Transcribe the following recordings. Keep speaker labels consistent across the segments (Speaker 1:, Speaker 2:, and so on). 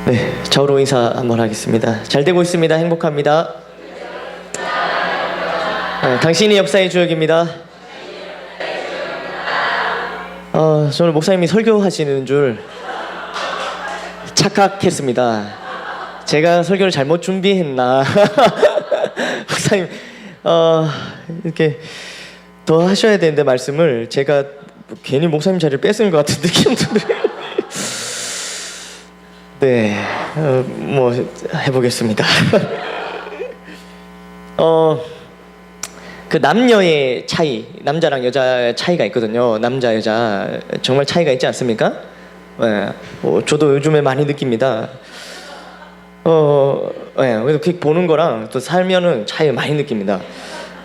Speaker 1: 네, 좌우로 인사 한번 하겠습니다. 잘 되고 있습니다. 행복합니다. 당신이 역사의 주역입니다. 저는 목사님이 설교하시는 줄 착각했습니다. 제가 설교를 잘못 준비했나. 목사님 이렇게 더 하셔야 되는데 말씀을 제가 괜히 목사님 자리를 뺏은 것 같은 느낌도 들어요. 네, 뭐 해보겠습니다. 그 남녀의 차이, 남자랑 여자의 차이가 있거든요. 남자, 여자 정말 차이가 있지 않습니까? 네, 저도 요즘에 많이 느낍니다. 네, 그래서 보는 거랑 또 살면은 차이 많이 느낍니다.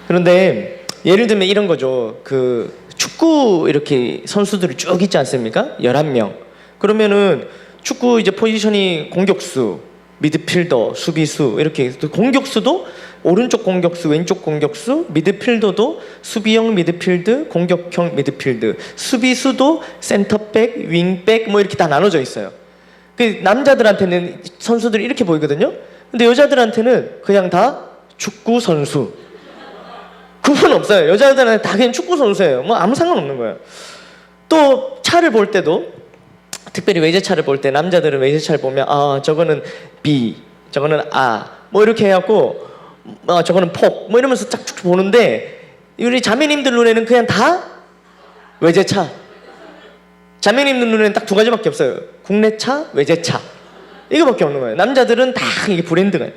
Speaker 1: 그런데 예를 들면 이런 거죠. 그 축구 이렇게 선수들이 쭉 있지 않습니까? 11명. 그러면은 축구 이제 포지션이 공격수, 미드필더, 수비수 이렇게 공격수도 오른쪽 공격수, 왼쪽 공격수, 미드필더도 수비형 미드필드, 공격형 미드필드, 수비수도 센터백, 윙백 뭐 이렇게 다 나눠져 있어요. 그 남자들한테는 선수들이 이렇게 보이거든요. 근데 여자들한테는 그냥 다 축구 선수. 구분 없어요. 여자들한테 다 그냥 축구 선수예요. 뭐 아무 상관없는 거예요. 또 차를 볼 때도 특별히 외제차를 볼 때 남자들은 외제차를 보면 저거는 B, 저거는 A 뭐 이렇게 해갖고 저거는 폭 뭐 이러면서 쫙 보는데 우리 자매님들 눈에는 그냥 다 외제차. 자매님들 눈에는 딱 두 가지밖에 없어요. 국내차, 외제차 이거밖에 없는 거예요. 남자들은 다 이게 브랜드가.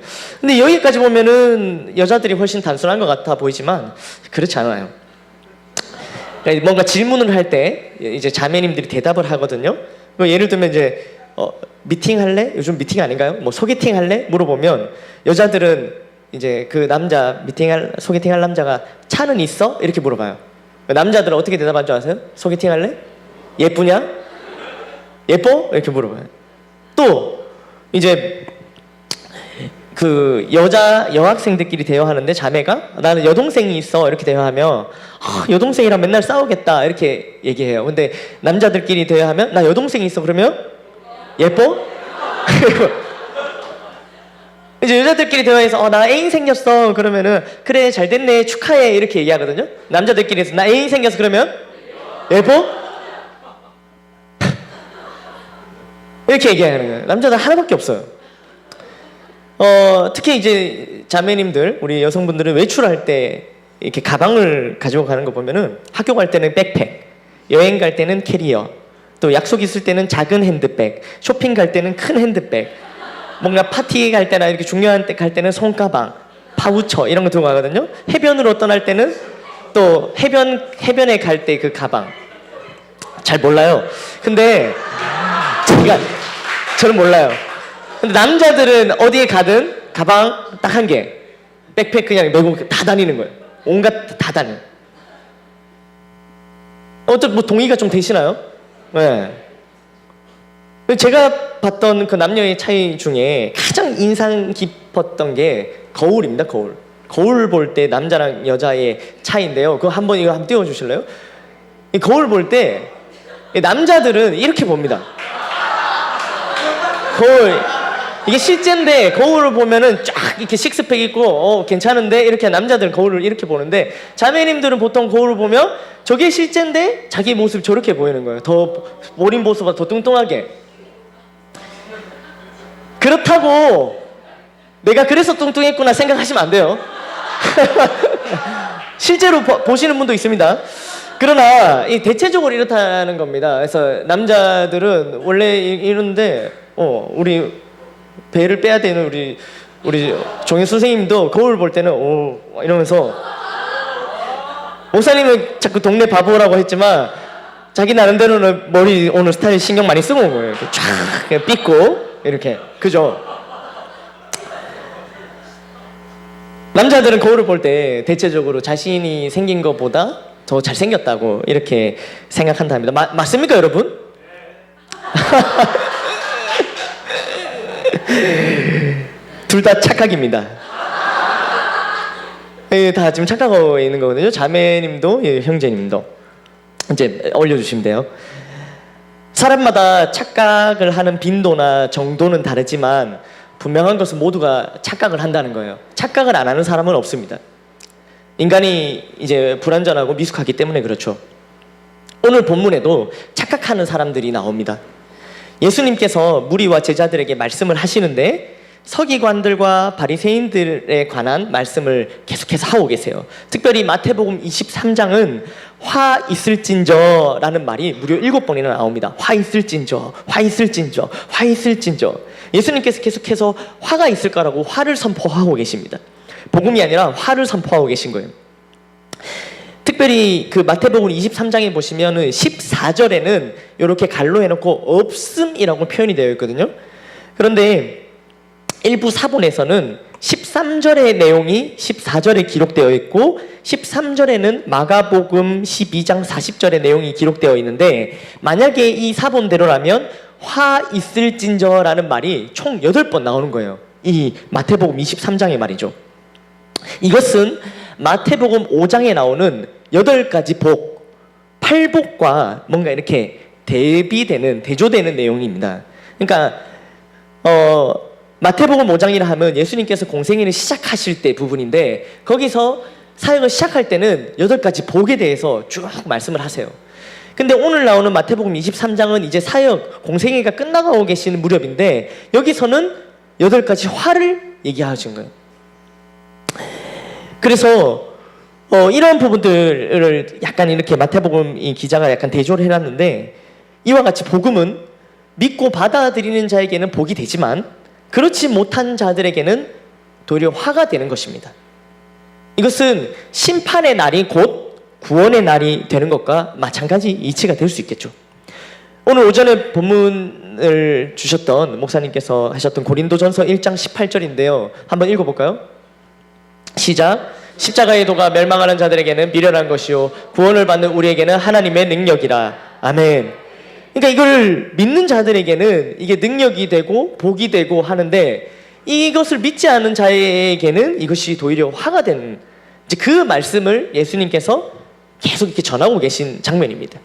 Speaker 1: 근데 여기까지 보면은 여자들이 훨씬 단순한 것 같아 보이지만 그렇지 않아요. 그러니까 뭔가 질문을 할 때 이제 자매님들이 대답을 하거든요. 예를 들면 이제 미팅 할래? 요즘 미팅 아닌가요? 뭐 소개팅 할래? 물어보면 여자들은 이제 그 남자 소개팅 할 남자가 차는 있어? 이렇게 물어봐요. 남자들은 어떻게 대답한 줄 아세요? 소개팅 할래? 예쁘냐? 예뻐? 이렇게 물어봐요. 또 이제 그 여학생들끼리 대화하는데 자매가 나는 여동생이 있어 이렇게 대화하면 여동생이랑 맨날 싸우겠다 이렇게 얘기해요. 근데 남자들끼리 대화하면 나 여동생이 있어 그러면 예뻐? 이제 여자들끼리 대화해서 나 애인 생겼어 그러면은 그래 잘 됐네 축하해 이렇게 얘기하거든요. 남자들끼리 해서 나 애인 생겼어 그러면 예뻐? 이렇게 얘기하는 거예요. 남자들 하나밖에 없어요. 특히 이제 자매님들, 우리 여성분들은 외출할 때 이렇게 가방을 가지고 가는 거 보면은 학교 갈 때는 백팩, 여행 갈 때는 캐리어, 또 약속 있을 때는 작은 핸드백, 쇼핑 갈 때는 큰 핸드백, 뭔가 파티 갈 때나 이렇게 중요한 때 갈 때는 손가방, 파우처 이런 거 들고 가거든요. 해변으로 떠날 때는 또 해변에 갈 때 그 가방. 잘 몰라요. 근데 저는 몰라요. 근데 남자들은 어디에 가든 가방 딱 한 개, 백팩 그냥 메고 다 다니는 거예요. 온갖 다 다녀. 뭐 동의가 좀 되시나요? 네. 제가 봤던 그 남녀의 차이 중에 가장 인상 깊었던 게 거울입니다. 거울 볼 때 남자랑 여자의 차이인데요. 이거 한번 띄워주실래요? 이 거울 볼 때 남자들은 이렇게 봅니다. 거울 이게 실제인데 거울을 보면은 쫙 이렇게 식스팩 있고 괜찮은데 이렇게 남자들은 거울을 이렇게 보는데 자매님들은 보통 거울을 보면 저게 실제인데 자기 모습 저렇게 보이는 거예요. 더 모린 모습보다 더 뚱뚱하게. 그렇다고 내가 그래서 뚱뚱했구나 생각하시면 안 돼요. 실제로 보시는 분도 있습니다. 그러나 대체적으로 이렇다는 겁니다. 그래서 남자들은 원래 이런데 우리 배를 빼야 되는 우리 종현 선생님도 거울 볼 때는 이러면서 목사님은 자꾸 동네 바보라고 했지만 자기 나름대로는 머리 오늘 스타일 신경 많이 쓰고 온 거예요. 쫙 삐고 이렇게 그죠? 남자들은 거울을 볼 때 대체적으로 자신이 생긴 것보다 더 잘생겼다고 이렇게 생각한답니다. 맞습니까 여러분? 둘 다 착각입니다. 다 지금 착각하고 있는 거거든요. 자매님도 형제님도 이제 올려주시면 돼요. 사람마다 착각을 하는 빈도나 정도는 다르지만 분명한 것은 모두가 착각을 한다는 거예요. 착각을 안 하는 사람은 없습니다. 인간이 이제 불완전하고 미숙하기 때문에 그렇죠. 오늘 본문에도 착각하는 사람들이 나옵니다. 예수님께서 무리와 제자들에게 말씀을 하시는데 서기관들과 바리새인들에 관한 말씀을 계속해서 하고 계세요. 특별히 마태복음 23장은 화 있을진저라는 말이 무려 7번이나 나옵니다. 화 있을진저, 화 있을진저, 화 있을진저. 예수님께서 계속해서 화가 있을 거라고 화를 선포하고 계십니다. 복음이 아니라 화를 선포하고 계신 거예요. 특별히 그 마태복음 23장에 보시면은 14절에는 이렇게 갈로 해놓고 없음이라고 표현이 되어 있거든요. 그런데 일부 사본에서는 13절의 내용이 14절에 기록되어 있고 13절에는 마가복음 12장 40절의 내용이 기록되어 있는데 만약에 이 사본대로라면 화 있을진저라는 말이 총 8번 나오는 거예요. 이 마태복음 23장의 말이죠. 이것은 마태복음 5장에 나오는 8가지 복, 8복과 뭔가 이렇게 대조되는 내용입니다. 그러니까 마태복음 5장이라 하면 예수님께서 공생애를 시작하실 때 부분인데 거기서 사역을 시작할 때는 8가지 복에 대해서 쭉 말씀을 하세요. 근데 오늘 나오는 마태복음 23장은 이제 사역, 공생애가 끝나가고 계시는 무렵인데 여기서는 8가지 화를 얘기하신 거예요. 그래서 이런 부분들을 약간 이렇게 마태복음 이 기자가 약간 대조를 해놨는데 이와 같이 복음은 믿고 받아들이는 자에게는 복이 되지만 그렇지 못한 자들에게는 도리어 화가 되는 것입니다. 이것은 심판의 날이 곧 구원의 날이 되는 것과 마찬가지 이치가 될 수 있겠죠. 오늘 오전에 본문을 주셨던 목사님께서 하셨던 고린도전서 1장 18절인데요. 한번 읽어볼까요? 시작. 십자가의 도가 멸망하는 자들에게는 미련한 것이요 구원을 받는 우리에게는 하나님의 능력이라. 아멘. 그러니까 이걸 믿는 자들에게는 이게 능력이 되고 복이 되고 하는데 이것을 믿지 않은 자에게는 이것이 도리어 화가 되는 이제 그 말씀을 예수님께서 계속 이렇게 전하고 계신 장면입니다.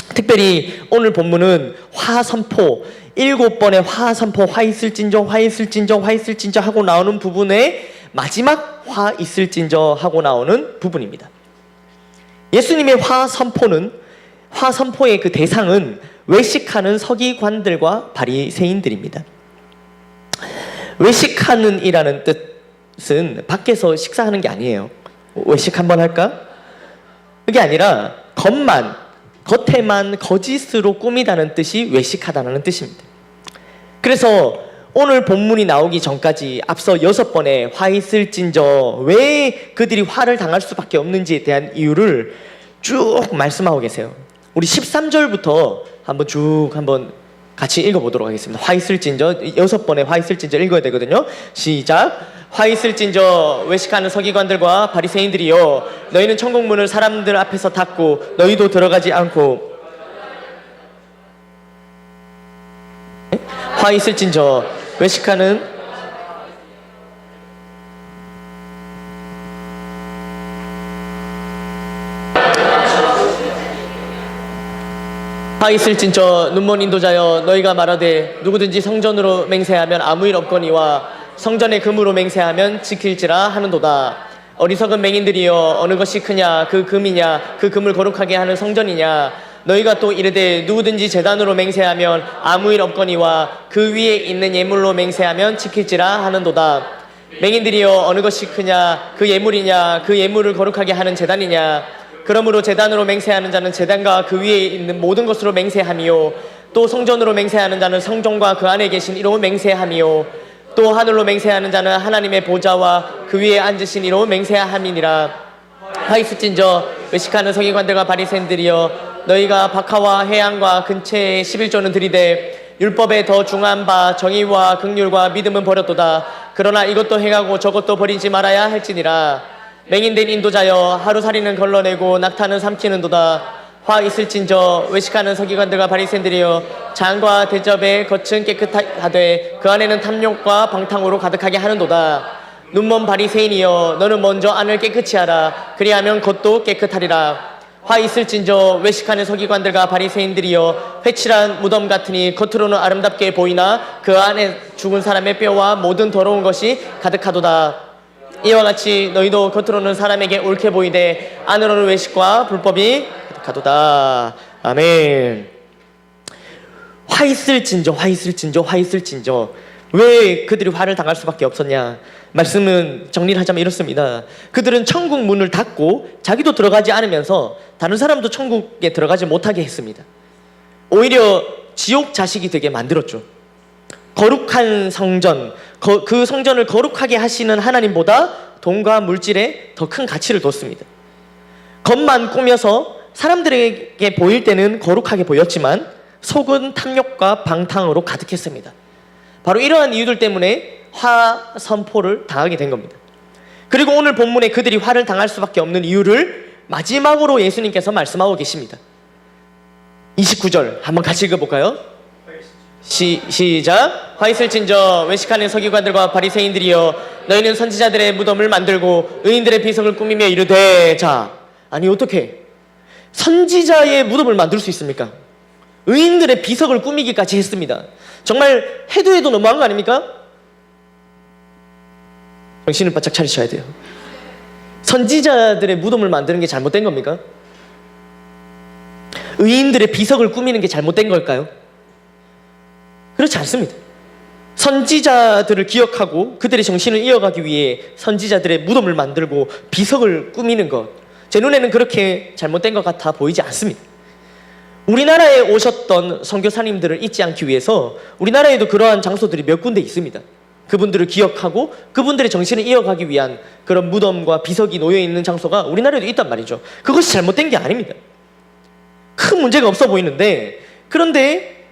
Speaker 1: 특별히 오늘 본문은 화 선포 7번의 화 선포 화 있을진저 화 있을진저 화 있을진저 하고 나오는 부분에 마지막 화 있을진저 하고 나오는 부분입니다. 예수님의 화 선포의 그 대상은 외식하는 서기관들과 바리새인들입니다. 외식하는 이라는 뜻은 밖에서 식사하는 게 아니에요. 외식 한번 할까? 그게 아니라 겉에만 거짓으로 꾸미다는 뜻이 외식하다는 뜻입니다. 그래서 오늘 본문이 나오기 전까지 앞서 6번의 화 있을진저 왜 그들이 화를 당할 수밖에 없는지에 대한 이유를 쭉 말씀하고 계세요. 우리 13절부터 한번 같이 읽어보도록 하겠습니다. 화 있을진저 6번의 화 있을진저 읽어야 되거든요. 시작. 화 있을진저 외식하는 서기관들과 바리새인들이여 너희는 천국문을 사람들 앞에서 닫고 너희도 들어가지 않고 화 있을진저 외식하는 화 있을진저 눈먼 인도자여 너희가 말하되 누구든지 성전으로 맹세하면 아무 일 없거니와 성전의 금으로 맹세하면 지킬지라 하는도다. 어리석은 맹인들이여 어느 것이 크냐 그 금이냐 그 금을 거룩하게 하는 성전이냐 너희가 또 이르되 누구든지 제단으로 맹세하면 아무 일 없거니와 그 위에 있는 예물로 맹세하면 지킬지라 하는도다. 맹인들이여 어느 것이 크냐 그 예물이냐 그 예물을 거룩하게 하는 제단이냐 그러므로 제단으로 맹세하는 자는 제단과 그 위에 있는 모든 것으로 맹세하며 또 성전으로 맹세하는 자는 성전과 그 안에 계신 이로 맹세하며 또 하늘로 맹세하는 자는 하나님의 보좌와 그 위에 앉으신 이로 맹세함이니라. 화 있을진저 외식하는 서기관들과 바리새인들이여 너희가 박하와 해양과 근처에 11조는 들이되 율법에 더 중한 바 정의와 긍휼과 믿음은 버렸도다. 그러나 이것도 행하고 저것도 버리지 말아야 할지니라. 맹인된 인도자여 하루살이는 걸러내고 낙타는 삼키는도다. 화 있을진저 외식하는 서기관들과 바리새인들이여 장과 대접의 겉은 깨끗하되 그 안에는 탐욕과 방탕으로 가득하게 하는도다. 눈먼 바리새인이여 너는 먼저 안을 깨끗이 하라. 그리하면 겉도 깨끗하리라. 화 있을진저 외식하는 서기관들과 바리새인들이여 회칠한 무덤 같으니 겉으로는 아름답게 보이나 그 안에 죽은 사람의 뼈와 모든 더러운 것이 가득하도다. 이와 같이 너희도 겉으로는 사람에게 옳게 보이되 안으로는 외식과 불법이 가득하도다. 아멘. 화 있을진저 화 있을진저 화 있을진저. 왜 그들이 화를 당할 수밖에 없었냐? 말씀은 정리를 하자면 이렇습니다. 그들은 천국 문을 닫고 자기도 들어가지 않으면서 다른 사람도 천국에 들어가지 못하게 했습니다. 오히려 지옥 자식이 되게 만들었죠. 거룩한 성전, 그 성전을 거룩하게 하시는 하나님보다 돈과 물질에 더 큰 가치를 뒀습니다. 겉만 꾸며서 사람들에게 보일 때는 거룩하게 보였지만 속은 탐욕과 방탕으로 가득했습니다. 바로 이러한 이유들 때문에 화 선포를 당하게 된 겁니다. 그리고 오늘 본문에 그들이 화를 당할 수밖에 없는 이유를 마지막으로 예수님께서 말씀하고 계십니다. 29절 한번 같이 읽어볼까요? 시작. 화 있을진저 외식하는 서기관들과 바리새인들이여 너희는 선지자들의 무덤을 만들고 의인들의 비석을 꾸미며 이르되. 자, 아니 어떻게 선지자의 무덤을 만들 수 있습니까? 의인들의 비석을 꾸미기까지 했습니다. 정말 해도 너무한 거 아닙니까? 정신을 바짝 차리셔야 돼요. 선지자들의 무덤을 만드는 게 잘못된 겁니까? 의인들의 비석을 꾸미는 게 잘못된 걸까요? 그렇지 않습니다. 선지자들을 기억하고 그들의 정신을 이어가기 위해 선지자들의 무덤을 만들고 비석을 꾸미는 것, 제 눈에는 그렇게 잘못된 것 같아 보이지 않습니다. 우리나라에 오셨던 선교사님들을 잊지 않기 위해서 우리나라에도 그러한 장소들이 몇 군데 있습니다. 그분들을 기억하고 그분들의 정신을 이어가기 위한 그런 무덤과 비석이 놓여있는 장소가 우리나라에도 있단 말이죠. 그것이 잘못된 게 아닙니다. 큰 문제가 없어 보이는데, 그런데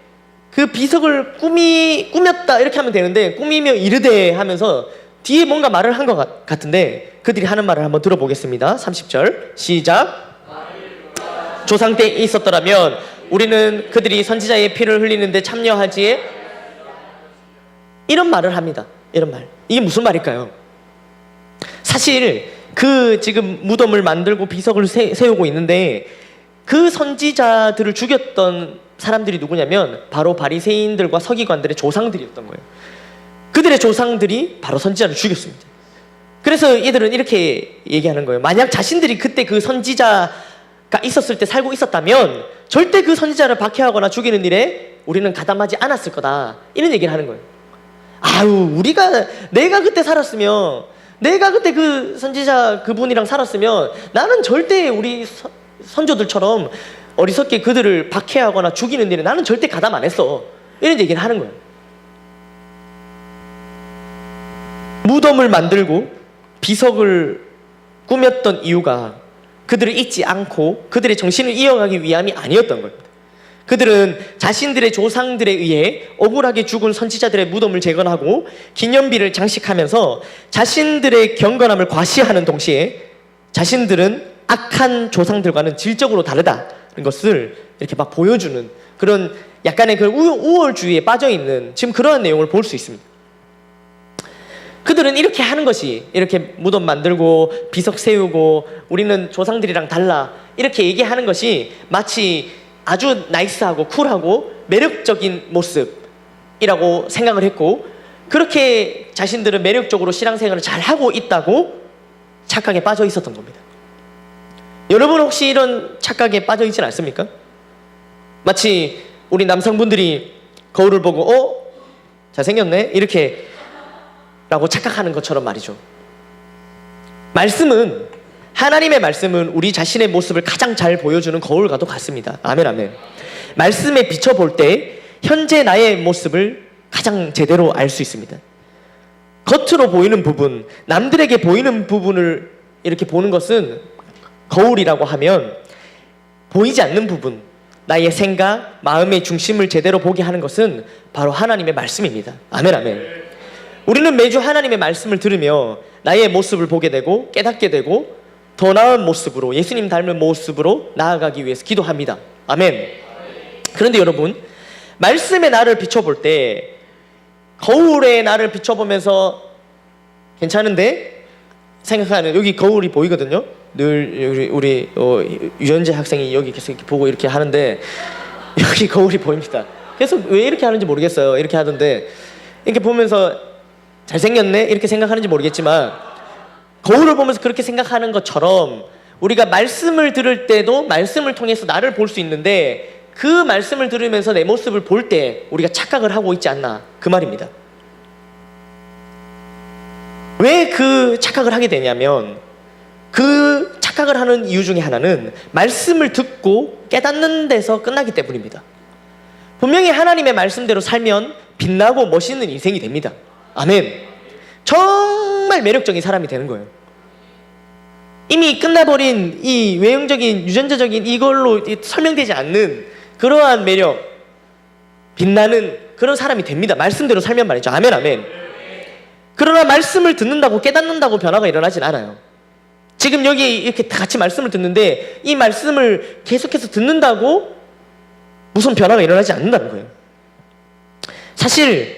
Speaker 1: 그 비석을 꾸몄다 이렇게 하면 되는데 꾸미며 이르되 하면서 뒤에 뭔가 말을 한 것 같은데 그들이 하는 말을 한번 들어보겠습니다. 30절 시작. 조상 때 있었더라면 우리는 그들이 선지자의 피를 흘리는데 참여하지. 이런 말을 합니다. 이런 말. 이게 무슨 말일까요? 사실 그 지금 무덤을 만들고 비석을 세우고 있는데 그 선지자들을 죽였던 사람들이 누구냐면 바로 바리새인들과 서기관들의 조상들이었던 거예요. 그들의 조상들이 바로 선지자를 죽였습니다. 그래서 이들은 이렇게 얘기하는 거예요. 만약 자신들이 그때 그 선지자가 있었을 때 살고 있었다면 절대 그 선지자를 박해하거나 죽이는 일에 우리는 가담하지 않았을 거다. 이런 얘기를 하는 거예요. 아유, 내가 그때 살았으면, 내가 그때 그 선지자 그분이랑 살았으면 나는 절대 우리 선조들처럼 어리석게 그들을 박해하거나 죽이는 일에 나는 절대 가담 안 했어. 이런 얘기를 하는 거예요. 무덤을 만들고 비석을 꾸몄던 이유가 그들을 잊지 않고 그들의 정신을 이어가기 위함이 아니었던 겁니다. 그들은 자신들의 조상들에 의해 억울하게 죽은 선지자들의 무덤을 재건하고 기념비를 장식하면서 자신들의 경건함을 과시하는 동시에 자신들은 악한 조상들과는 질적으로 다르다는 것을 이렇게 막 보여주는 그런 약간의 그 우월주의에 빠져있는 지금 그러한 내용을 볼 수 있습니다. 그들은 이렇게 하는 것이, 이렇게 무덤 만들고 비석 세우고 우리는 조상들이랑 달라 이렇게 얘기하는 것이 마치 아주 나이스하고 쿨하고 매력적인 모습이라고 생각을 했고, 그렇게 자신들은 매력적으로 신앙생활을 잘하고 있다고 착각에 빠져 있었던 겁니다. 여러분 혹시 이런 착각에 빠져 있진 않습니까? 마치 우리 남성분들이 거울을 보고 잘생겼네? 이렇게 라고 착각하는 것처럼 말이죠. 하나님의 말씀은 우리 자신의 모습을 가장 잘 보여주는 거울과도 같습니다. 아멘, 아멘. 말씀에 비춰볼 때 현재 나의 모습을 가장 제대로 알 수 있습니다. 겉으로 보이는 부분, 남들에게 보이는 부분을 이렇게 보는 것은 거울이라고 하면, 보이지 않는 부분, 나의 생각, 마음의 중심을 제대로 보게 하는 것은 바로 하나님의 말씀입니다. 아멘, 아멘. 우리는 매주 하나님의 말씀을 들으며 나의 모습을 보게 되고 깨닫게 되고 더 나은 모습으로, 예수님 닮은 모습으로 나아가기 위해서 기도합니다. 아멘. 그런데 여러분, 말씀의 나를 비춰볼 때 거울에 나를 비춰보면서 괜찮은데 생각하는, 여기 거울이 보이거든요. 늘 우리 유현재 학생이 여기 계속 이렇게 보고 이렇게 하는데 여기 거울이 보입니다. 계속 왜 이렇게 하는지 모르겠어요. 이렇게 하던데 이렇게 보면서 잘생겼네 이렇게 생각하는지 모르겠지만 거울을 보면서 그렇게 생각하는 것처럼 우리가 말씀을 들을 때도 말씀을 통해서 나를 볼 수 있는데 그 말씀을 들으면서 내 모습을 볼 때 우리가 착각을 하고 있지 않나 그 말입니다. 왜 그 착각을 하게 되냐면 그 착각을 하는 이유 중에 하나는 말씀을 듣고 깨닫는 데서 끝나기 때문입니다. 분명히 하나님의 말씀대로 살면 빛나고 멋있는 인생이 됩니다. 아멘. 정말 매력적인 사람이 되는 거예요. 이미 끝나버린 이 외형적인 유전자적인 이걸로 설명되지 않는 그러한 매력, 빛나는 그런 사람이 됩니다. 말씀대로 살면 말이죠. 아멘 아멘. 그러나 말씀을 듣는다고 깨닫는다고 변화가 일어나진 않아요. 지금 여기 이렇게 같이 말씀을 듣는데 이 말씀을 계속해서 듣는다고 무슨 변화가 일어나지 않는다는 거예요. 사실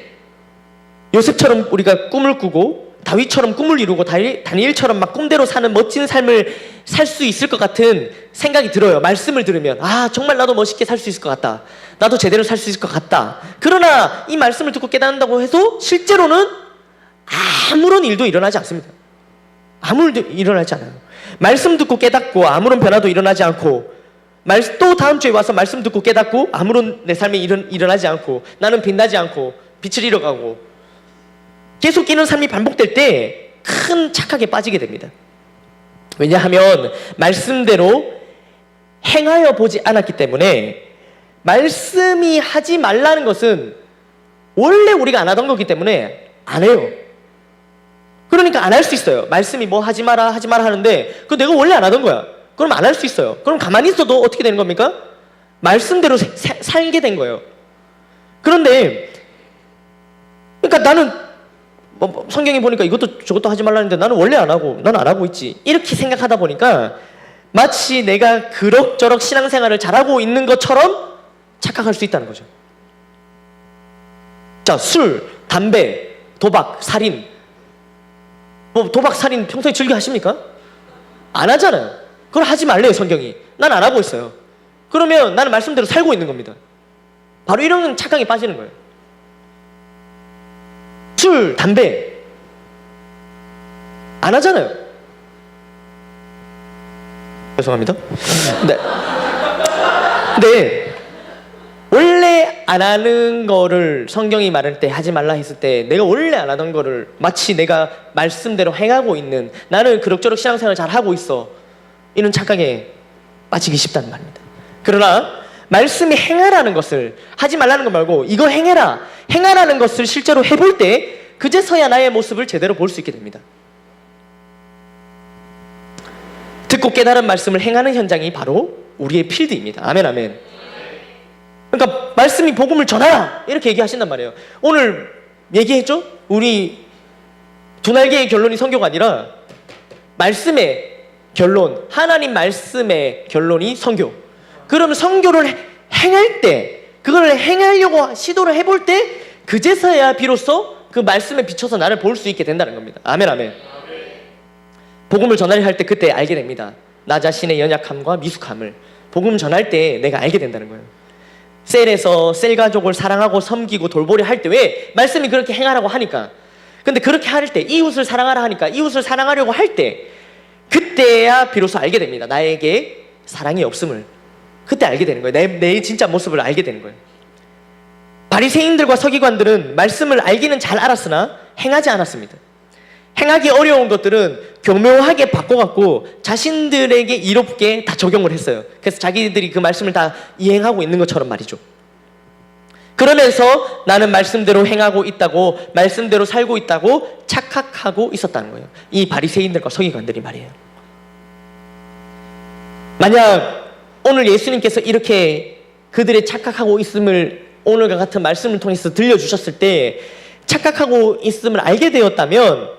Speaker 1: 요셉처럼 우리가 꿈을 꾸고 다윗처럼 꿈을 이루고 다니엘처럼 막 꿈대로 사는 멋진 삶을 살 수 있을 것 같은 생각이 들어요. 말씀을 들으면 아 정말 나도 멋있게 살 수 있을 것 같다. 나도 제대로 살 수 있을 것 같다. 그러나 이 말씀을 듣고 깨닫는다고 해서 실제로는 아무런 일도 일어나지 않습니다. 아무 일도 일어나지 않아요. 말씀 듣고 깨닫고 아무런 변화도 일어나지 않고 또 다음 주에 와서 말씀 듣고 깨닫고 아무런 내 삶에 일어나지 않고 나는 빛나지 않고 빛을 잃어가고 계속 이런 삶이 반복될 때 큰 착각에 빠지게 됩니다. 왜냐하면 말씀대로 행하여 보지 않았기 때문에 말씀이 하지 말라는 것은 원래 우리가 안 하던 거기 때문에 안 해요. 그러니까 안 할 수 있어요. 말씀이 뭐 하지 마라 하는데 그거 내가 원래 안 하던 거야. 그럼 안 할 수 있어요. 그럼 가만히 있어도 어떻게 되는 겁니까? 말씀대로 살게 된 거예요. 그런데 그러니까 나는 성경에 보니까 이것도 저것도 하지 말라는데 나는 원래 안 하고 난 안 하고 있지 이렇게 생각하다 보니까 마치 내가 그럭저럭 신앙생활을 잘하고 있는 것처럼 착각할 수 있다는 거죠. 자, 술, 담배, 도박, 살인 도박, 살인 평소에 즐겨 하십니까? 안 하잖아요. 그걸 하지 말래요 성경이. 난 안 하고 있어요. 그러면 나는 말씀대로 살고 있는 겁니다. 바로 이런 착각에 빠지는 거예요. 술, 담배 안 하잖아요. 죄송합니다. 네. 원래 안 하는 거를 성경이 말할 때 하지 말라 했을 때 내가 원래 안 하던 거를 마치 내가 말씀대로 행하고 있는 나는 그럭저럭 신앙생활을 잘 하고 있어 이런 착각에 빠지기 쉽다는 말입니다. 그러나 말씀이 행하라는 것을 하지 말라는 거 말고 이거 행하라는 것을 실제로 해볼 때 그제서야 나의 모습을 제대로 볼 수 있게 됩니다. 듣고 깨달은 말씀을 행하는 현장이 바로 우리의 필드입니다. 아멘 아멘. 그러니까 말씀이 복음을 전하라 이렇게 얘기하신단 말이에요. 오늘 얘기했죠? 우리 두 날개의 결론이 선교가 아니라 말씀의 결론, 하나님 말씀의 결론이 선교. 그러면 선교를 행할 때 그걸 행하려고 시도를 해볼 때 그제서야 비로소 그 말씀에 비춰서 나를 볼 수 있게 된다는 겁니다. 아멘 아멘. 복음을 전하려 할 때 그때 알게 됩니다. 나 자신의 연약함과 미숙함을 복음 전할 때 내가 알게 된다는 거예요. 셀에서 셀 가족을 사랑하고 섬기고 돌보려 할 때 왜 말씀이 그렇게 행하라고 하니까 근데 그렇게 할 때 이웃을 사랑하라 하니까 이웃을 사랑하려고 할 때 그때야 비로소 알게 됩니다. 나에게 사랑이 없음을 그때 알게 되는 거예요. 내 진짜 모습을 알게 되는 거예요. 바리새인들과 서기관들은 말씀을 알기는 잘 알았으나 행하지 않았습니다. 행하기 어려운 것들은 교묘하게 바꿔갖고 자신들에게 이롭게 다 적용을 했어요. 그래서 자기들이 그 말씀을 다 이행하고 있는 것처럼 말이죠. 그러면서 나는 말씀대로 행하고 있다고 말씀대로 살고 있다고 착각하고 있었다는 거예요. 이 바리새인들과 서기관들이 말이에요. 만약 오늘 예수님께서 이렇게 그들의 착각하고 있음을 오늘과 같은 말씀을 통해서 들려주셨을 때 착각하고 있음을 알게 되었다면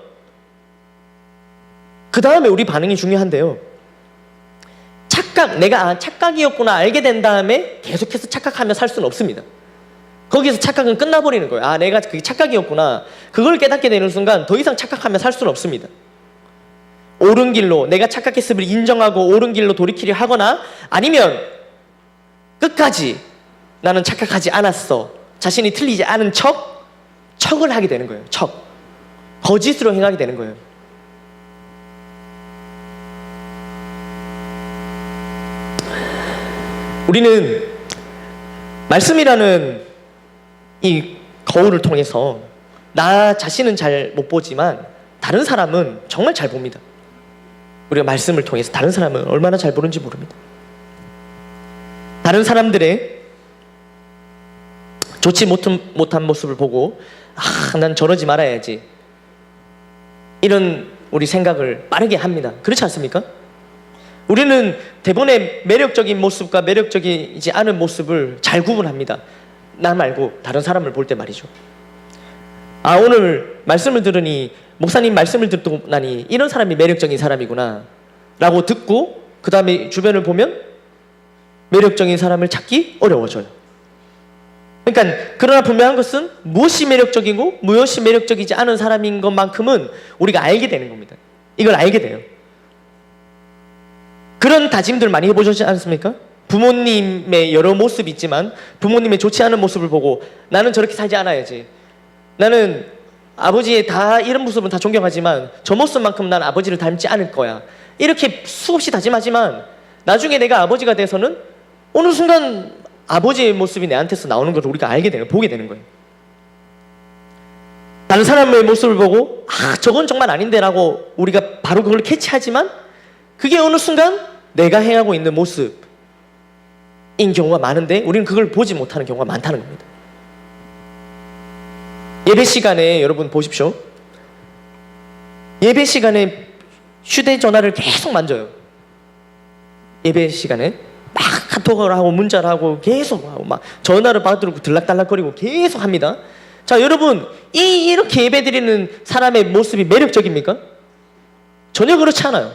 Speaker 1: 그 다음에 우리 반응이 중요한데요. 내가 착각이었구나 알게 된 다음에 계속해서 착각하며 살 수는 없습니다. 거기서 착각은 끝나버리는 거예요. 내가 그게 착각이었구나. 그걸 깨닫게 되는 순간 더 이상 착각하며 살 수는 없습니다. 옳은 길로, 내가 착각했음을 인정하고 옳은 길로 돌이키려 하거나, 아니면 끝까지 나는 착각하지 않았어, 자신이 틀리지 않은 척을 하게 되는 거예요. 거짓으로 행하게 되는 거예요. 우리는 말씀이라는 이 거울을 통해서 나 자신은 잘 못 보지만 다른 사람은 정말 잘 봅니다. 우리가 말씀을 통해서 다른 사람은 얼마나 잘 보는지 모릅니다. 다른 사람들의 좋지 못한 모습을 보고 난 저러지 말아야지, 이런 우리 생각을 빠르게 합니다. 그렇지 않습니까? 우리는 대부분의 매력적인 모습과 매력적이지 않은 모습을 잘 구분합니다. 나 말고 다른 사람을 볼 때 말이죠. 오늘 말씀을 들으니, 목사님 말씀을 듣고 나니 이런 사람이 매력적인 사람이구나 라고 듣고, 그 다음에 주변을 보면 매력적인 사람을 찾기 어려워져요. 그러니까 그러나 분명한 것은 무엇이 매력적이고 무엇이 매력적이지 않은 사람인 것만큼은 우리가 알게 되는 겁니다. 이걸 알게 돼요. 그런 다짐들 많이 해보셨지 않습니까? 부모님의 여러 모습이 있지만 부모님의 좋지 않은 모습을 보고 나는 저렇게 살지 않아야지, 나는 아버지의 다 이런 모습은 다 존경하지만 저 모습만큼 난 아버지를 닮지 않을 거야, 이렇게 수없이 다짐하지만 나중에 내가 아버지가 돼서는 어느 순간 아버지의 모습이 내한테서 나오는 걸 우리가 알게 되는, 보게 되는 거예요. 다른 사람의 모습을 보고 저건 정말 아닌데 라고 우리가 바로 그걸 캐치하지만 그게 어느 순간 내가 행하고 있는 모습인 경우가 많은데 우리는 그걸 보지 못하는 경우가 많다는 겁니다. 예배 시간에 여러분 보십시오. 예배 시간에 휴대전화를 계속 만져요. 예배 시간에 막 카톡을 하고 문자를 하고 계속 하고 막 전화를 받들고 들락달락거리고 계속 합니다. 자, 여러분, 이렇게 예배드리는 사람의 모습이 매력적입니까? 전혀 그렇지 않아요.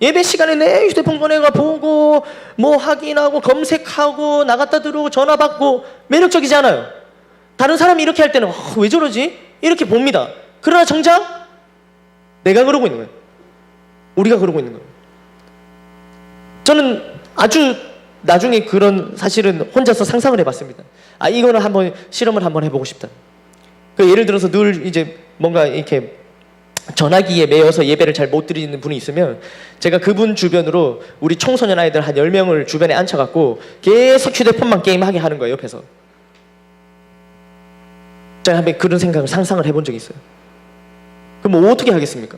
Speaker 1: 예배 시간에 내 휴대폰 꺼내가 보고 뭐 확인하고 검색하고 나갔다 들어오고 전화 받고 매력적이지 않아요. 다른 사람이 이렇게 할 때는 왜 저러지? 이렇게 봅니다. 그러나 정작 내가 그러고 있는 거예요. 우리가 그러고 있는 거예요. 저는 아주 나중에 그런 사실은 혼자서 상상을 해봤습니다. 이거는 한번 실험을 한번 해보고 싶다. 예를 들어서 늘 이제 뭔가 이렇게 전화기에 매여서 예배를 잘 못 드리는 분이 있으면 제가 그분 주변으로 우리 청소년 아이들 한 10명을 주변에 앉혀갖고 계속 휴대폰만 게임하게 하는 거예요, 옆에서. 제가 한번 그런 생각을 상상을 해본 적이 있어요. 그럼 뭐 어떻게 하겠습니까?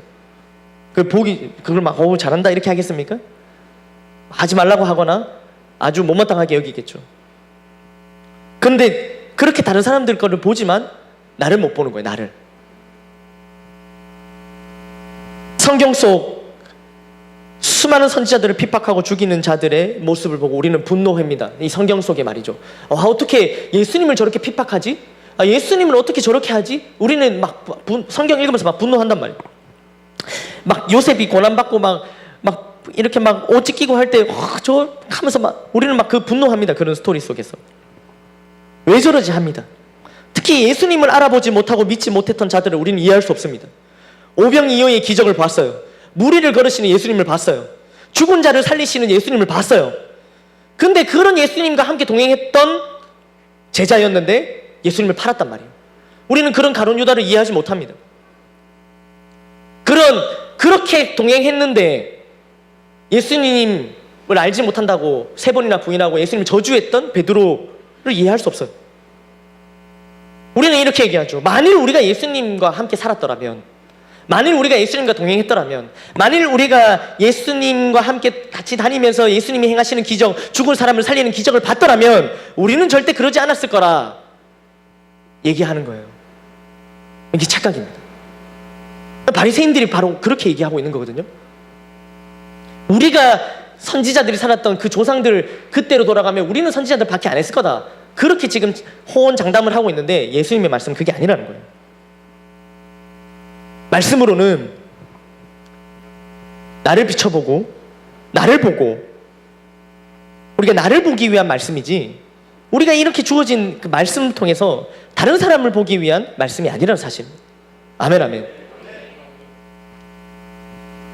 Speaker 1: 그걸 막 잘한다 이렇게 하겠습니까? 하지 말라고 하거나 아주 못마땅하게 여기겠죠. 그런데 그렇게 다른 사람들 거를 보지만 나를 못 보는 거예요. 나를. 성경 속 수많은 선지자들을 핍박하고 죽이는 자들의 모습을 보고 우리는 분노합니다. 이 성경 속에 말이죠. 어떻게 예수님을 저렇게 핍박하지? 예수님을 어떻게 저렇게 하지? 우리는 막 성경 읽으면서 막 분노한단 말이에요. 막 요셉이 고난받고 막 이렇게 막 옷 찢기고 할 때 저 하면서 막 우리는 막 그 분노합니다. 그런 스토리 속에서. 왜 저러지 합니다. 특히 예수님을 알아보지 못하고 믿지 못했던 자들을 우리는 이해할 수 없습니다. 오병이어의 기적을 봤어요. 무리를 걸으시는 예수님을 봤어요. 죽은 자를 살리시는 예수님을 봤어요. 근데 그런 예수님과 함께 동행했던 제자였는데 예수님을 팔았단 말이에요. 우리는 그런 가룟 유다를 이해하지 못합니다. 그렇게 동행했는데 예수님을 알지 못한다고 3번이나 부인하고 예수님을 저주했던 베드로를 이해할 수 없어요. 우리는 이렇게 얘기하죠. 만일 우리가 예수님과 함께 살았더라면, 만일 우리가 예수님과 동행했더라면, 만일 우리가 예수님과 함께 같이 다니면서 예수님이 행하시는 기적, 죽은 사람을 살리는 기적을 봤더라면 우리는 절대 그러지 않았을 거라 얘기하는 거예요. 이게 착각입니다. 바리새인들이 바로 그렇게 얘기하고 있는 거거든요. 우리가 선지자들이 살았던 그 조상들 그때로 돌아가면 우리는 선지자들 밖에 안 했을 거다. 그렇게 지금 호언장담을 하고 있는데 예수님의 말씀은 그게 아니라는 거예요. 말씀으로는 나를 비춰보고 나를 보고 우리가 나를 보기 위한 말씀이지, 우리가 이렇게 주어진 그 말씀을 통해서 다른 사람을 보기 위한 말씀이 아니라는 사실. 아멘, 아멘.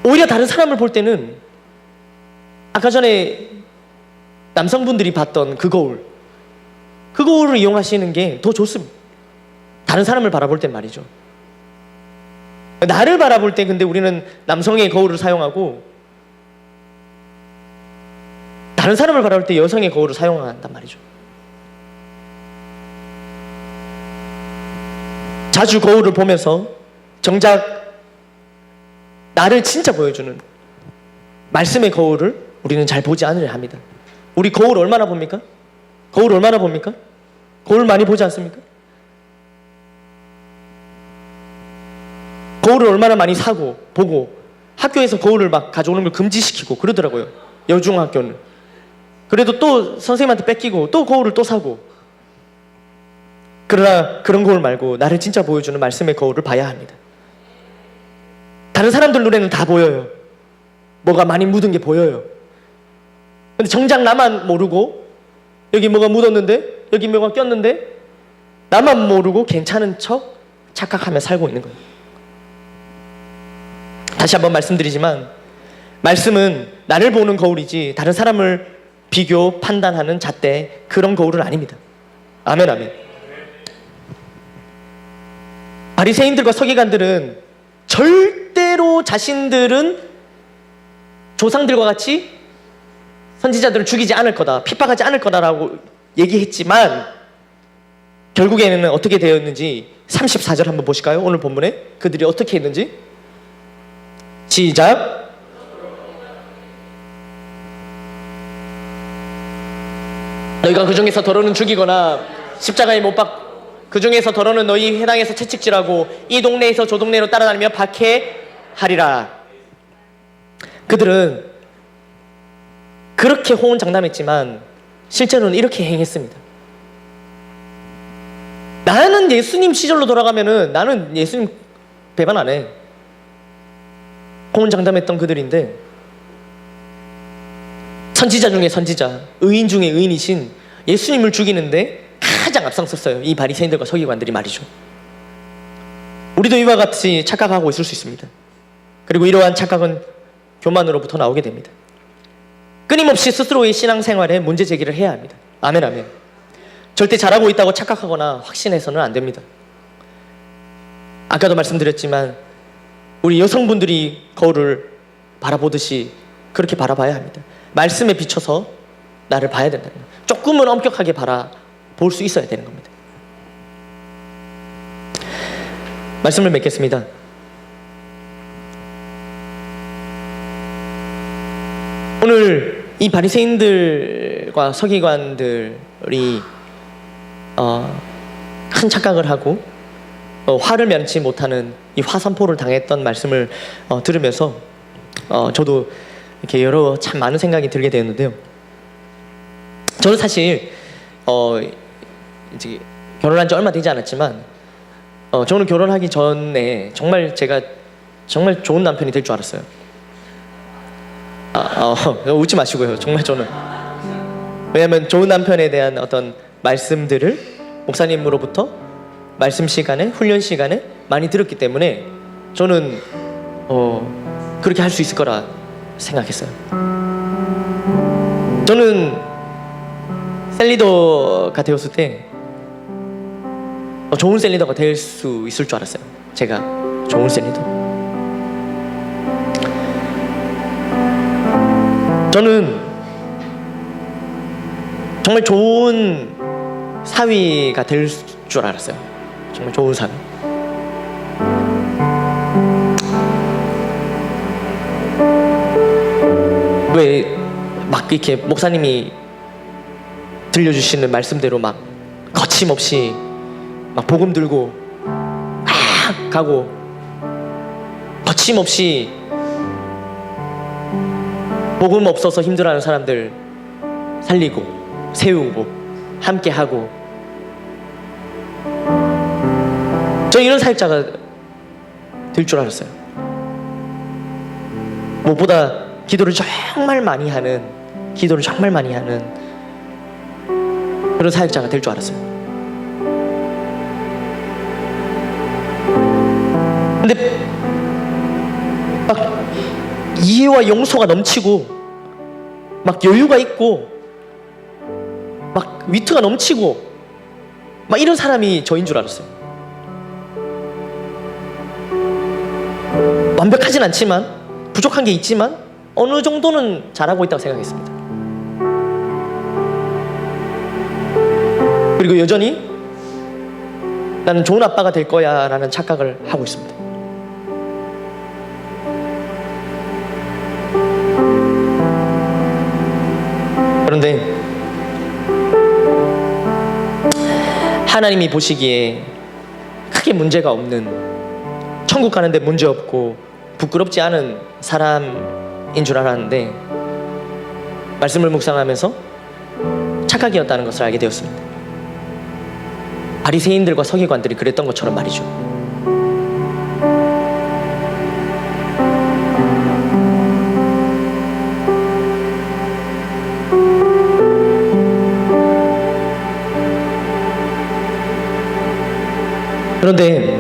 Speaker 1: 오히려 다른 사람을 볼 때는 아까 전에 남성분들이 봤던 그 거울을 이용하시는 게 더 좋습니다. 다른 사람을 바라볼 땐 말이죠. 나를 바라볼 때 근데 우리는 남성의 거울을 사용하고 다른 사람을 바라볼 때 여성의 거울을 사용한단 말이죠. 자주 거울을 보면서 정작 나를 진짜 보여주는 말씀의 거울을 우리는 잘 보지 않으려 합니다. 우리 거울 얼마나 봅니까? 거울 얼마나 봅니까? 거울 많이 보지 않습니까? 거울을 얼마나 많이 사고 보고 학교에서 거울을 막 가져오는 걸 금지시키고 그러더라고요. 여중학교는. 그래도 또 선생님한테 뺏기고 또 거울을 또 사고. 그러나 그런 거울 말고 나를 진짜 보여주는 말씀의 거울을 봐야 합니다. 다른 사람들 눈에는 다 보여요. 뭐가 많이 묻은 게 보여요. 근데 정작 나만 모르고 여기 뭐가 묻었는데 여기 뭐가 꼈는데 나만 모르고 괜찮은 척 착각하며 살고 있는 거예요. 다시 한번 말씀드리지만 말씀은 나를 보는 거울이지 다른 사람을 비교, 판단하는 잣대 그런 거울은 아닙니다. 아멘 아멘. 바리새인들과 서기관들은 절대로 자신들은 조상들과 같이 선지자들을 죽이지 않을 거다, 핍박하지 않을 거다라고 얘기했지만 결국에는 어떻게 되었는지 34절 한번 보실까요? 오늘 본문에 그들이 어떻게 했는지. 시작. 너희가 그 중에서 더러는 죽이거나 십자가에 못 박고 그 중에서 더러는 너희 회당에서 채찍질하고 이 동네에서 저 동네로 따라다니며 박해하리라. 그들은 그렇게 호언장담했지만 실제로는 이렇게 행했습니다. 나는 예수님 시절로 돌아가면은 나는 예수님 배반 안 해. 호언장담했던 그들인데 선지자 중에 선지자, 의인 중에 의인이신 예수님을 죽이는데 가장 앞장섰어요. 이 바리새인들과 서기관들이 말이죠. 우리도 이와 같이 착각하고 있을 수 있습니다. 그리고 이러한 착각은 교만으로부터 나오게 됩니다. 끊임없이 스스로의 신앙생활에 문제 제기를 해야 합니다. 아멘 아멘. 절대 잘하고 있다고 착각하거나 확신해서는 안 됩니다. 아까도 말씀드렸지만 우리 여성분들이 거울을 바라보듯이 그렇게 바라봐야 합니다. 말씀에 비춰서 나를 봐야 된다. 조금은 엄격하게 바라볼 수 있어야 되는 겁니다. 말씀을 맺겠습니다. 오늘 이 바리새인들과 서기관들이 큰 착각을 하고 화를 면치 못하는 이 화산포를 당했던 말씀을 들으면서 저도 이렇게 여러 참 많은 생각이 들게 되었는데요. 저는 사실 이제 결혼한 지 얼마 되지 않았지만 저는 결혼하기 전에 정말 제가 정말 좋은 남편이 될 줄 알았어요. 웃지 마시고요. 정말 저는 왜냐하면 좋은 남편에 대한 어떤 말씀들을 목사님으로부터 말씀 시간에 훈련 시간에 많이 들었기 때문에 저는 그렇게 할 수 있을 거라 생각했어요. 저는 셀리더가 되었을 때 좋은 셀리더가 될 수 있을 줄 알았어요. 제가 좋은 셀리더. 저는 정말 좋은 사위가 될 줄 알았어요. 정말 좋은 사위. 왜 막 이렇게 목사님이 들려주시는 말씀대로 막 거침없이 막 복음 들고 막 가고 거침없이 복음 없어서 힘들어하는 사람들 살리고 세우고 함께하고 저 이런 사역자가 될 줄 알았어요. 무엇보다 기도를 정말 많이 하는 그런 사역자가 될 줄 알았어요. 근데 막 이해와 용서가 넘치고 막 여유가 있고 막 위트가 넘치고 막 이런 사람이 저인 줄 알았어요. 완벽하진 않지만, 부족한 게 있지만 어느 정도는 잘하고 있다고 생각했습니다. 그리고 여전히 나는 좋은 아빠가 될 거야 라는 착각을 하고 있습니다. 그런데 하나님이 보시기에 크게 문제가 없는, 천국 가는데 문제 없고 부끄럽지 않은 사람인 줄 알았는데 말씀을 묵상하면서 착각이었다는 것을 알게 되었습니다. 바리새인들과 서기관들이 그랬던 것처럼 말이죠. 그런데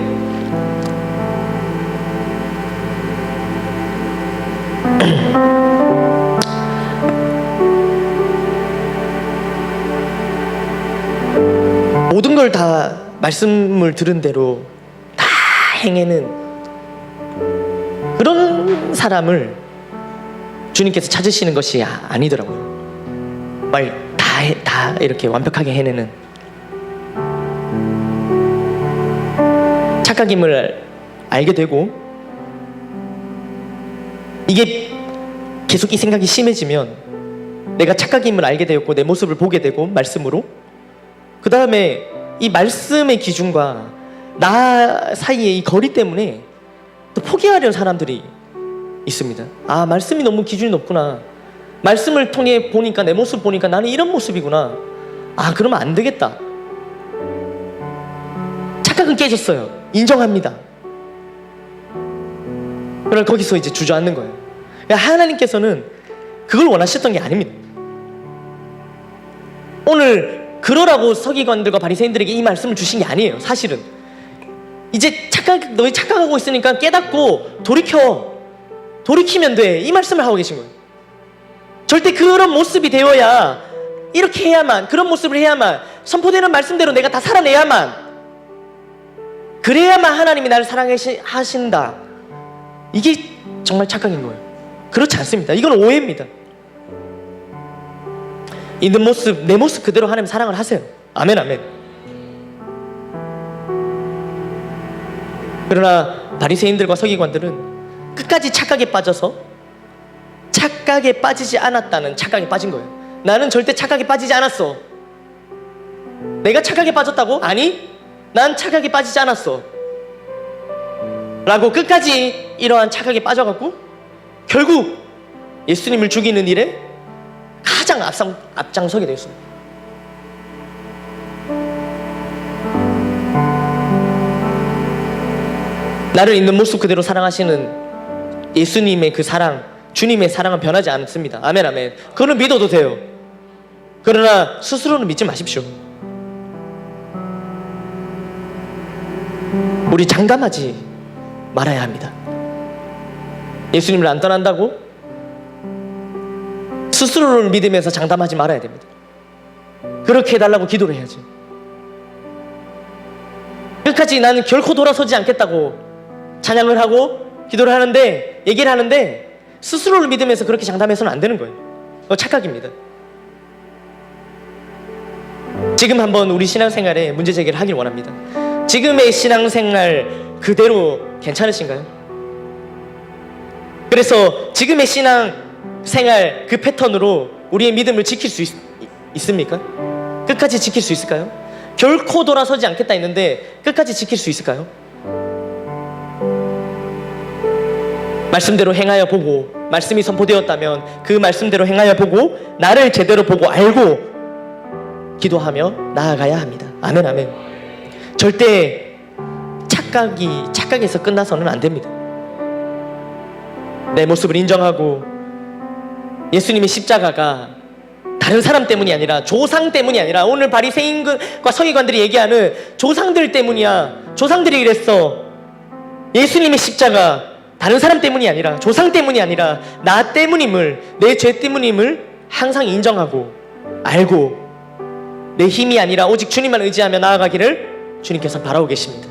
Speaker 1: 모든 걸 다 말씀을 들은 대로 다 행해는 그런 사람을 주님께서 찾으시는 것이 아니더라고요. 말 다 이렇게 완벽하게 해내는, 착각임을 알게 되고 이게 계속 이 생각이 심해지면 내가 착각임을 알게 되었고 내 모습을 보게 되고 말씀으로, 그 다음에 이 말씀의 기준과 나 사이의 이 거리 때문에 또 포기하려는 사람들이 있습니다. 아, 말씀이 너무 기준이 높구나. 말씀을 통해 보니까, 내 모습 보니까 나는 이런 모습이구나. 아, 그러면 안 되겠다. 착각은 깨졌어요. 인정합니다. 그러나 거기서 이제 주저앉는 거예요. 하나님께서는 그걸 원하셨던 게 아닙니다. 오늘 그러라고 서기관들과 바리새인들에게 이 말씀을 주신 게 아니에요. 사실은 이제 너희 착각하고 있으니까 깨닫고 돌이키면 돼, 이 말씀을 하고 계신 거예요. 절대 그런 모습이 되어야, 이렇게 해야만, 그런 모습을 해야만, 선포되는 말씀대로 내가 다 살아내야만, 그래야만 하나님이 나를 사랑하신다. 이게 정말 착각인 거예요. 그렇지 않습니다. 이건 오해입니다. 있는 모습, 내 모습 그대로 하나님 사랑을 하세요. 아멘, 아멘. 그러나 바리새인들과 서기관들은 끝까지 착각에 빠져서 착각에 빠지지 않았다는 착각에 빠진 거예요. 나는 절대 착각에 빠지지 않았어. 내가 착각에 빠졌다고? 아니, 난 착각에 빠지지 않았어 라고 끝까지 이러한 착각에 빠져갖고 결국 예수님을 죽이는 일에 가장 앞장서게 되었습니다. 나를 있는 모습 그대로 사랑하시는 예수님의 그 사랑, 주님의 사랑은 변하지 않습니다. 아멘, 아멘. 그거는 믿어도 돼요. 그러나 스스로는 믿지 마십시오. 우리 장담하지 말아야 합니다. 예수님을 안 떠난다고 스스로를 믿으면서 장담하지 말아야 됩니다. 그렇게 해달라고 기도를 해야지. 끝까지 나는 결코 돌아서지 않겠다고 찬양을 하고 기도를 하는데, 얘기를 하는데 스스로를 믿으면서 그렇게 장담해서는 안 되는 거예요. 그거 착각입니다. 지금 한번 우리 신앙생활에 문제 제기를 하길 원합니다. 지금의 신앙생활 그대로 괜찮으신가요? 그래서 지금의 신앙생활 그 패턴으로 우리의 믿음을 지킬 수 있습니까? 끝까지 지킬 수 있을까요? 결코 돌아서지 않겠다 했는데 끝까지 지킬 수 있을까요? 말씀대로 행하여 보고, 말씀이 선포되었다면 그 말씀대로 행하여 보고 나를 제대로 보고 알고 기도하며 나아가야 합니다. 아멘, 아멘. 절대 착각에서 끝나서는 안 됩니다. 내 모습을 인정하고 예수님의 십자가가 다른 사람 때문이 아니라, 조상 때문이 아니라, 오늘 바리새인과 서기관들이 얘기하는 조상들 때문이야. 조상들이 이랬어. 예수님의 십자가, 다른 사람 때문이 아니라, 조상 때문이 아니라 나 때문임을, 내 죄 때문임을 항상 인정하고 알고 내 힘이 아니라 오직 주님만 의지하며 나아가기를 주님께서 바라고 계십니다.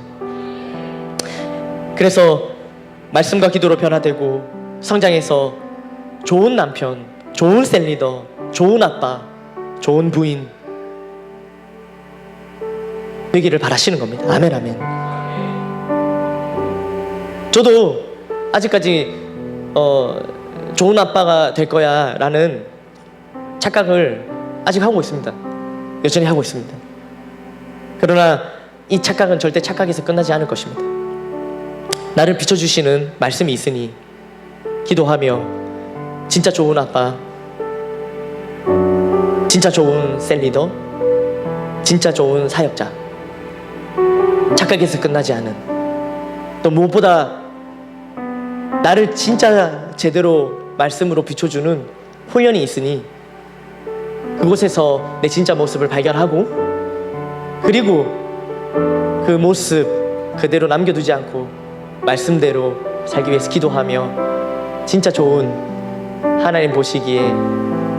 Speaker 1: 그래서 말씀과 기도로 변화되고 성장해서 좋은 남편, 좋은 셀리더, 좋은 아빠, 좋은 부인 되기를 바라시는 겁니다. 아멘, 아멘. 저도 아직까지 좋은 아빠가 될 거야 라는 착각을 아직 하고 있습니다. 여전히 하고 있습니다. 그러나 이 착각은 절대 착각에서 끝나지 않을 것입니다. 나를 비춰주시는 말씀이 있으니 기도하며 진짜 좋은 아빠, 진짜 좋은 셀리더, 진짜 좋은 사역자, 착각에서 끝나지 않은, 또 무엇보다 나를 진짜 제대로 말씀으로 비춰주는 훈련이 있으니 그곳에서 내 진짜 모습을 발견하고 그리고 그 모습 그대로 남겨두지 않고 말씀대로 살기 위해서 기도하며 진짜 좋은, 하나님 보시기에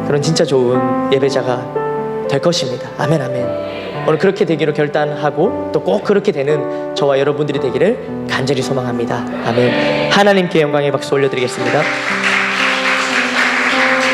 Speaker 1: 그런 진짜 좋은 예배자가 될 것입니다. 아멘, 아멘. 오늘 그렇게 되기로 결단하고 또 꼭 그렇게 되는 저와 여러분들이 되기를 간절히 소망합니다. 아멘. 하나님께 영광의 박수 올려드리겠습니다.